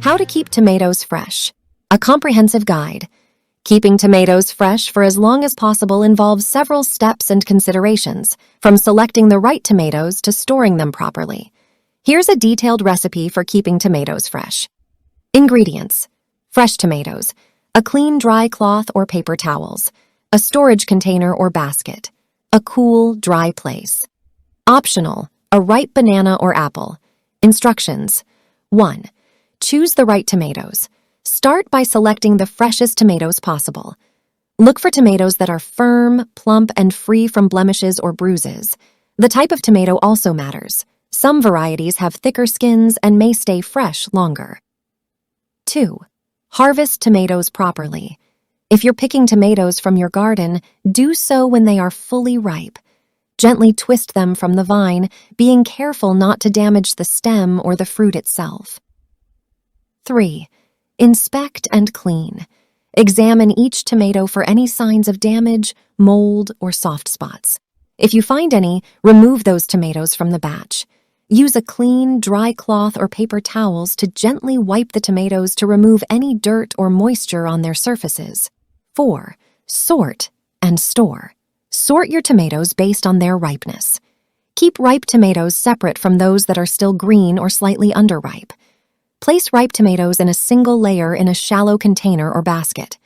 How to keep tomatoes fresh. A comprehensive guide. Keeping tomatoes fresh for as long as possible involves several steps and considerations, from selecting the right tomatoes to storing them properly. Here's a detailed recipe for keeping tomatoes fresh. Ingredients: fresh tomatoes, a clean dry cloth or paper towels, a storage container or basket, a cool, dry place. Optional: a ripe banana or apple. Instructions: 1. Choose the right tomatoes. Start by selecting the freshest tomatoes possible. Look for tomatoes that are firm, plump, and free from blemishes or bruises. The type of tomato also matters. Some varieties have thicker skins and may stay fresh longer. 2. Harvest tomatoes properly. If you're picking tomatoes from your garden, do so when they are fully ripe. Gently twist them from the vine, being careful not to damage the stem or the fruit itself. 3. Inspect and clean. Examine each tomato for any signs of damage, mold, or soft spots. If you find any, remove those tomatoes from the batch. Use a clean, dry cloth or paper towels to gently wipe the tomatoes to remove any dirt or moisture on their surfaces. 4. Sort and store. Sort your tomatoes based on their ripeness. Keep ripe tomatoes separate from those that are still green or slightly underripe. Place ripe tomatoes in a single layer in a shallow container or basket.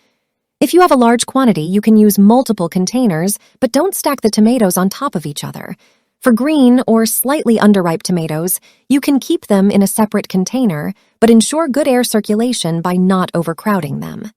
If you have a large quantity, you can use multiple containers, but don't stack the tomatoes on top of each other. For green or slightly underripe tomatoes, you can keep them in a separate container, but ensure good air circulation by not overcrowding them.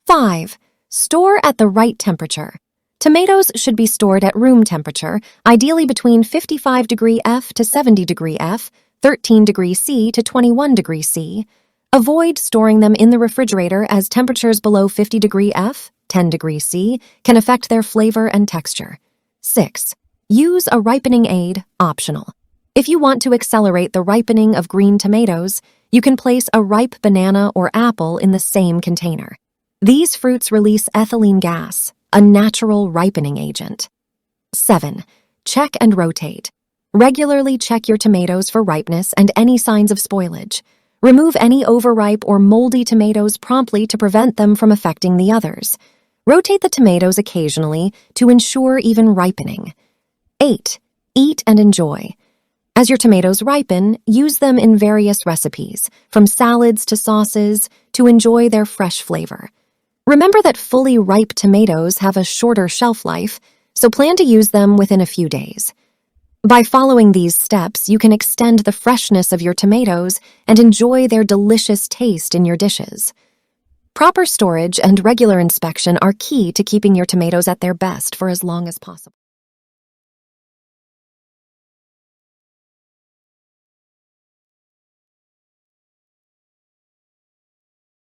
5. Store at the right temperature. Tomatoes should be stored at room temperature, ideally between 55 degrees F to 70 degrees F, 13 degrees C to 21 degrees C. Avoid storing them in the refrigerator as temperatures below 50 degrees F, 10 degrees C, can affect their flavor and texture. 6. Use a ripening aid, optional. If you want to accelerate the ripening of green tomatoes, you can place a ripe banana or apple in the same container. These fruits release ethylene gas, a natural ripening agent. 7. Check and rotate. Regularly check your tomatoes for ripeness and any signs of spoilage. Remove any overripe or moldy tomatoes promptly to prevent them from affecting the others. Rotate the tomatoes occasionally to ensure even ripening. 8. Eat and enjoy. As your tomatoes ripen, use them in various recipes, from salads to sauces, to enjoy their fresh flavor. Remember that fully ripe tomatoes have a shorter shelf life, so plan to use them within a few days. By following these steps, you can extend the freshness of your tomatoes and enjoy their delicious taste in your dishes. Proper storage and regular inspection are key to keeping your tomatoes at their best for as long as possible.